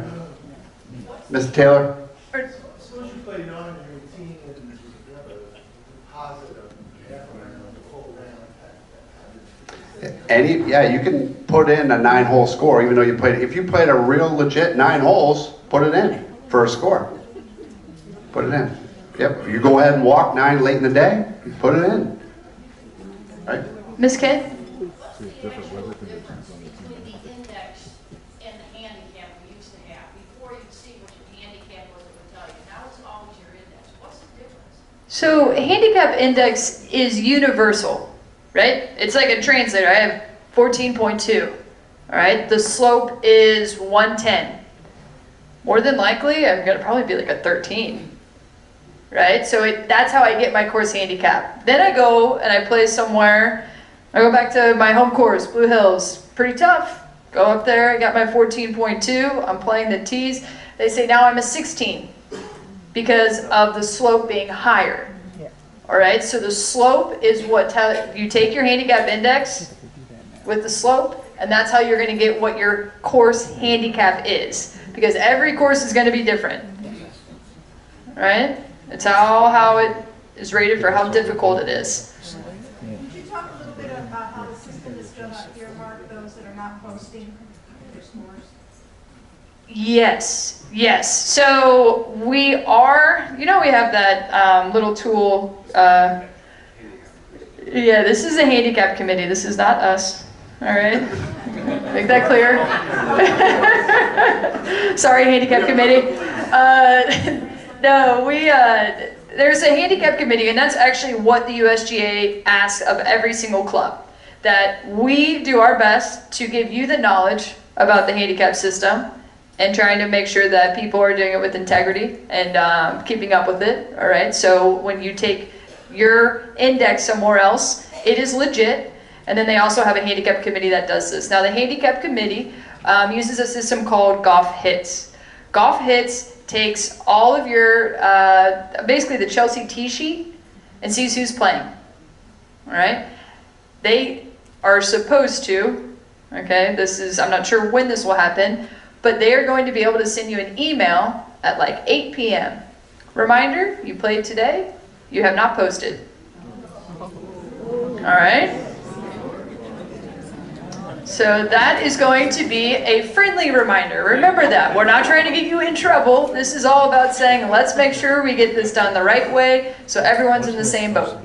Mr. Taylor? Suppose you play non-routine and positive, Yeah, you can put in a 9-hole score even though you played. If you played a real legit 9 holes, put it in for a score. Put it in. Yep. You go ahead and walk 9 late in the day, you put it in. Right? Ms. Kay? So handicap index is universal, right? It's like a translator. I have 14.2, all right? The slope is 110. More than likely, I'm gonna probably be like a 13, right? So that's how I get my course handicap. Then I go and I play somewhere. I go back to my home course, Blue Hills. Pretty tough. Go up there, I got my 14.2. I'm playing the tees. They say now I'm a 16 because of the slope being higher. All right, so the slope is what you take your handicap index with the slope, and that's how you're going to get what your course handicap is, because every course is going to be different. All right, it's how it is rated for how difficult it is. Could you talk a little bit about how the system is going to earmark those that are not posting their scores? Yes, yes. So we are, we have that little tool. Yeah, this is a handicap committee. This is not us. All right, make that clear. Sorry, handicap committee. No, there's a handicap committee, and that's actually what the USGA asks of every single club. That we do our best to give you the knowledge about the handicap system, and trying to make sure that people are doing it with integrity and keeping up with it, all right? So when you take your index somewhere else, it is legit, and then they also have a handicap committee that does this. Now the handicap committee uses a system called Golf Hits. Golf Hits takes all of your, basically the Chelsea tee sheet, and sees who's playing, all right? They are supposed to, okay, I'm not sure when this will happen, but they are going to be able to send you an email at like 8 p.m. Reminder, you played today, you have not posted. All right? So that is going to be a friendly reminder. Remember that. We're not trying to get you in trouble. This is all about saying, let's make sure we get this done the right way so everyone's in the same boat.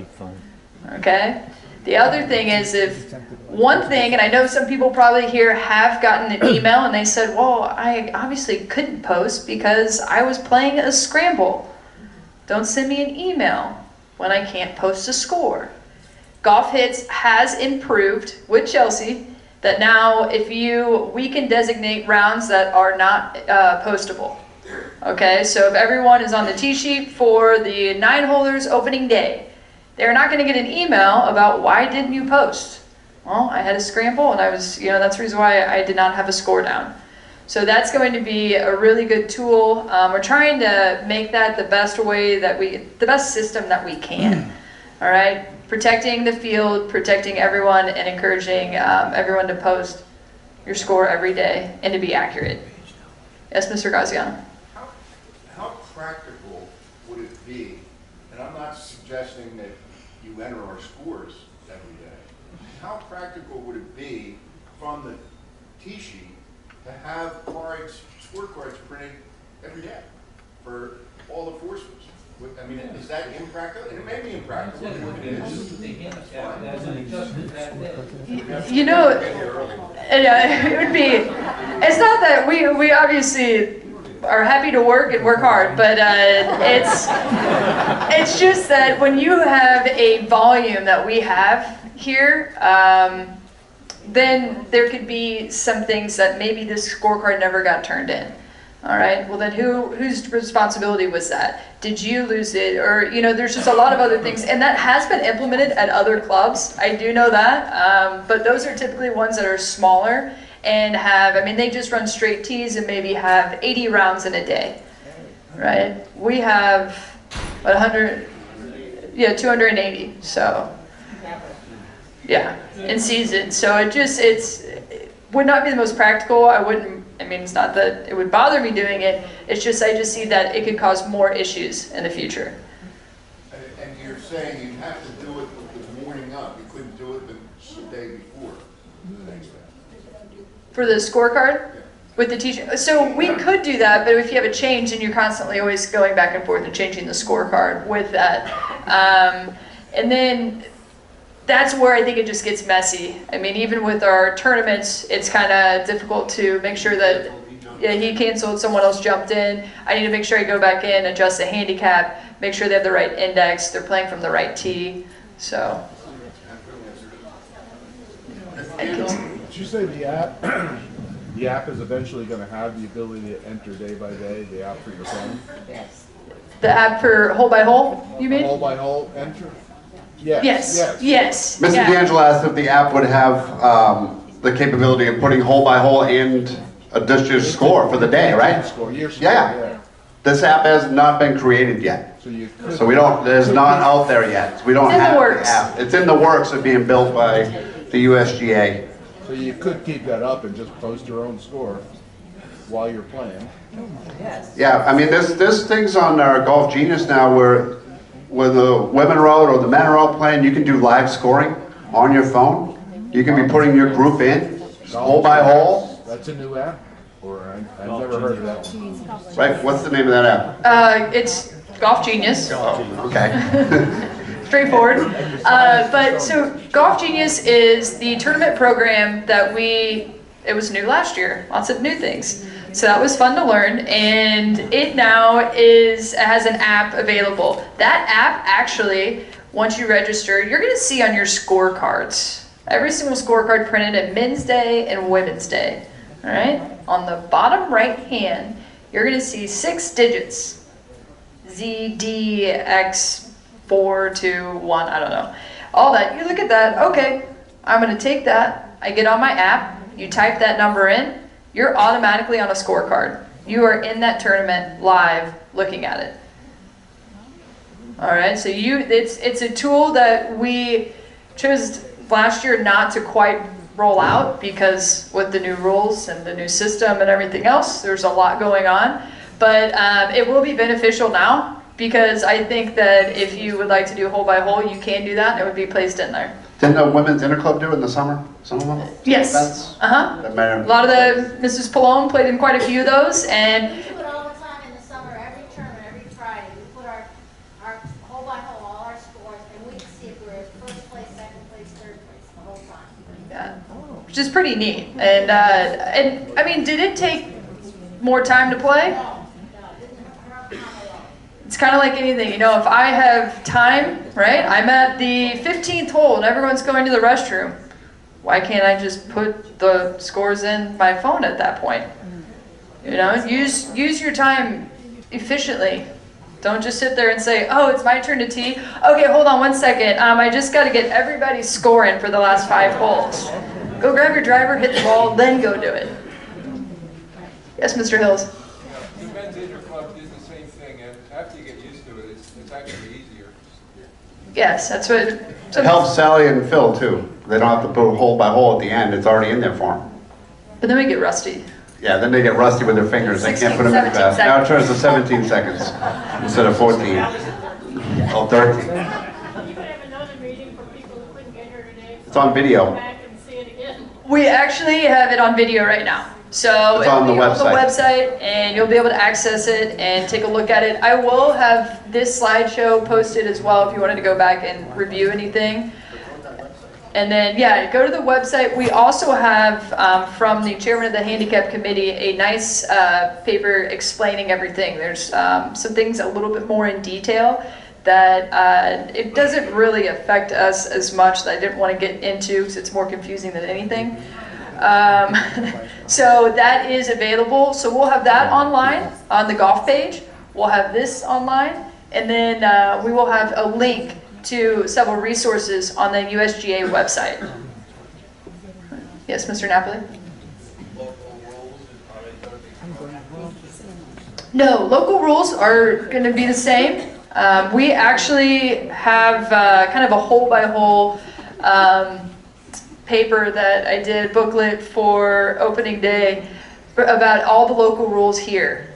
Okay? The other thing is one thing, and I know some people probably here have gotten an email and they said, well, I obviously couldn't post because I was playing a scramble. Don't send me an email when I can't post a score. Golf Hits has improved with Chelsea that now we can designate rounds that are not postable. Okay, so if everyone is on the tee sheet for the 9-holers opening day, they're not going to get an email about why didn't you post. Well, I had a scramble and I was, that's the reason why I did not have a score down. So that's going to be a really good tool. We're trying to make that the best system that we can. All right, protecting the field, protecting everyone, and encouraging everyone to post your score every day and to be accurate. Yes, Mr. Gaziano. How practical would it be, and I'm not suggesting that you enter our scores every day, how practical would it be from the tee sheet to have scorecards printed every day for all the foursomers? I mean, is that impractical? And it may be impractical. It would be. It's not that we obviously are happy to work and work hard, but it's just that when you have a volume that we have here, then there could be some things that maybe this scorecard never got turned in. All right, well then whose responsibility was that? Did you lose it? Or, you know, there's just a lot of other things, and that has been implemented at other clubs. I do know that, but those are typically ones that are smaller and have, I mean, they just run straight tees and maybe have 80 rounds in a day, right? We have 100, yeah, 280, so, yeah, in season. So it would not be the most practical. I mean, it's not that it would bother me doing it, it's just I just see that it could cause more issues in the future. And you're saying you have to do it the morning up, you couldn't do it the day before? For the scorecard? Yeah. With the teacher? So we could do that, but if you have a change, then you're constantly always going back and forth and changing the scorecard with that. And then that's where I think it just gets messy. I mean, even with our tournaments, it's kind of difficult to make sure that he canceled, someone else jumped in. I need to make sure I go back in, adjust the handicap, make sure they have the right index, they're playing from the right tee. So. Did you say the app? The app is eventually going to have the ability to enter day by day, the app for your phone? Yes. The app for hole by hole, you mean? Hole by hole, enter? Yes. Yes. Yes. Mr. D'Angelo asked if the app would have the capability of putting hole by hole and a district score for the day, right? Yeah. This app has not been created yet. So we don't, it's not out there yet. So we don't have the app. It's in the works of being built by the USGA. So you could keep that up and just post your own score while you're playing. Yeah, I mean, there's things on our Golf Genius now where the women are out or the men are out playing, you can do live scoring on your phone. You can be putting your group in, hole by hole. That's a new app? Or I've never heard of that one. Right, what's the name of that app? It's Golf Genius. Okay. Straightforward. But so Golf Genius is the tournament program that it was new last year. Lots of new things. So that was fun to learn, and it now has an app available. That app actually, once you register, you're going to see on your scorecards. Every single scorecard printed at Men's Day and Women's Day. All right? On the bottom right hand, you're going to see 6 digits. Z, D, X, 4, 2, 1, I don't know. All that. You look at that, okay, I'm going to take that. I get on my app. You type that number in. You're automatically on a scorecard. You are in that tournament live looking at it. All right, so it's a tool that we chose last year not to quite roll out because with the new rules and the new system and everything else, there's a lot going on. But it will be beneficial now because I think that if you would like to do hole by hole, you can do that and it would be placed in there. Didn't the Women's Interclub do it in the summer? Some of them? Yes. A lot of the Mrs. Palone played in quite a few of those, and We do it all the time in the summer, every tournament, every Friday. We put our hole by hole, all our scores, and we see if we're first place, second place, third place the whole time. yeah, which is pretty neat. And I mean, did it take more time to play? It's kind of like anything, you know, if I have time, right, I'm at the 15th hole and everyone's going to the restroom. Why can't I just put the scores in my phone at that point? You know, use your time efficiently. Don't just sit there and say, oh, it's my turn to tee. Okay, hold on 1 second. I just got to get everybody's score in for the last 5 holes. Go grab your driver, hit the ball, then go do it. Yes, Mr. Hills. The men's interclub did the same thing, and after you get used to it, it's actually easier. Yes, that's what... It helps Sally and Phil too. They don't have to put hole by hole at the end. It's already in there for them. But then we get rusty. Yeah, then they get rusty with their fingers. They can't put them in fast. Now it turns to 17 seconds instead of 14. Oh, 13. You could have another meeting for people who couldn't get here today. It's on video. Back and see it again. We actually have it on video right now. So It's on the it'll be on the website. website and you'll be able to access it and take a look at it. I will have this slideshow posted as well if you wanted to go back and review anything. And then, yeah, go to the website. We also have, from the chairman of the handicap committee, a nice paper explaining everything. There's some things a little bit more in detail that it doesn't really affect us as much, that I didn't want to get into because it's more confusing than anything. So that is available. So we'll have that online on the golf page. We'll have this online, and then we will have a link to several resources on the USGA website. Yes, Mr. Napoli? No, local rules are going to be the same. We actually have kind of a hole-by-hole paper that I did, booklet for opening day, about all the local rules here.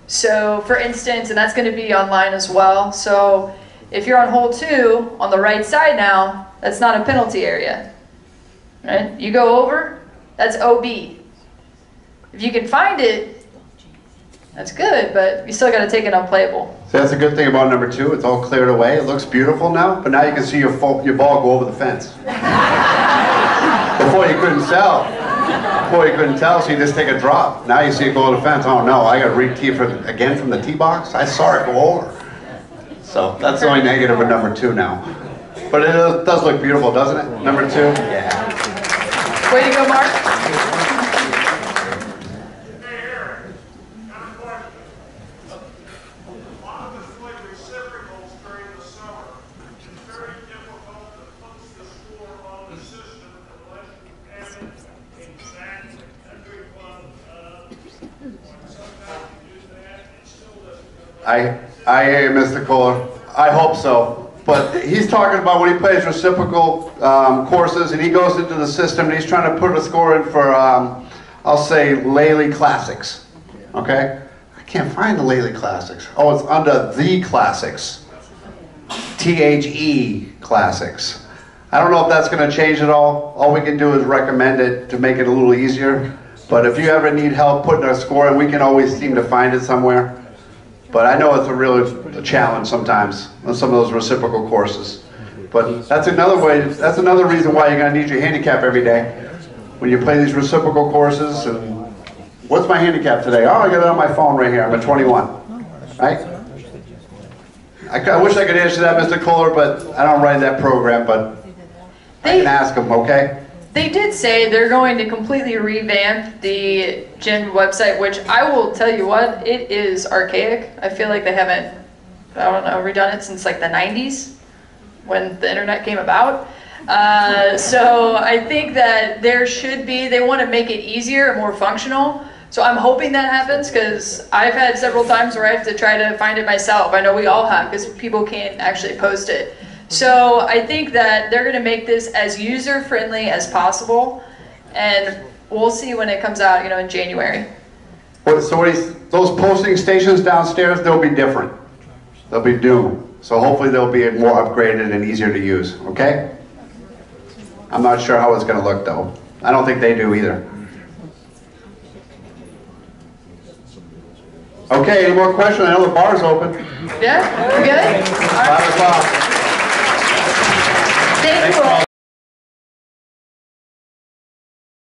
So for instance, and that's going to be online as well, so if you're on hole 2 on the right side now, that's not a penalty area. Right? You go over, that's OB. If you can find it, that's good, but you still got to take it unplayable. So that's a good thing about number 2. It's all cleared away. It looks beautiful now, but now you can see your ball go over the fence. Before you couldn't tell. Before you couldn't tell, so you just take a drop. Now you see it go over the fence. Oh no, I got to re-tee again from the tee box? I saw it go over. So that's the only negative with number 2 now. But it does look beautiful, doesn't it? Number 2? Yeah. Way to go, Mark. I hear you, Mr. Kohler. I hope so. But he's talking about when he plays reciprocal courses and he goes into the system and he's trying to put a score in for, I'll say, Lely Classics. Okay? I can't find the Lely Classics. Oh, it's under the Classics. THE Classics. I don't know if that's going to change at all. All we can do is recommend it to make it a little easier. But if you ever need help putting a score in, we can always seem to find it somewhere. But I know it's a challenge sometimes on some of those reciprocal courses. But that's another way. That's another reason why you're going to need your handicap every day. When you play these reciprocal courses, and what's my handicap today? Oh, I got it on my phone right here. I'm a 21. Right? I wish I could answer that, Mr. Kohler, but I don't write that program. But I can ask them. Okay. They did say they're going to completely revamp the GYN website, which I will tell you what, it is archaic. I feel like they haven't, I don't know, redone it since like the 90s when the internet came about. So I think that there should be, they want to make it easier and more functional. So I'm hoping that happens because I've had several times where I have to try to find it myself. I know we all have because people can't actually post it. So I think that they're going to make this as user-friendly as possible, and we'll see when it comes out, in January. So those posting stations downstairs, they'll be different. They'll be new. So hopefully they'll be more upgraded and easier to use, okay? I'm not sure how it's going to look, though. I don't think they do either. Okay, any more questions? I know the bar's open. Yeah, we good? All right. 5 o'clock.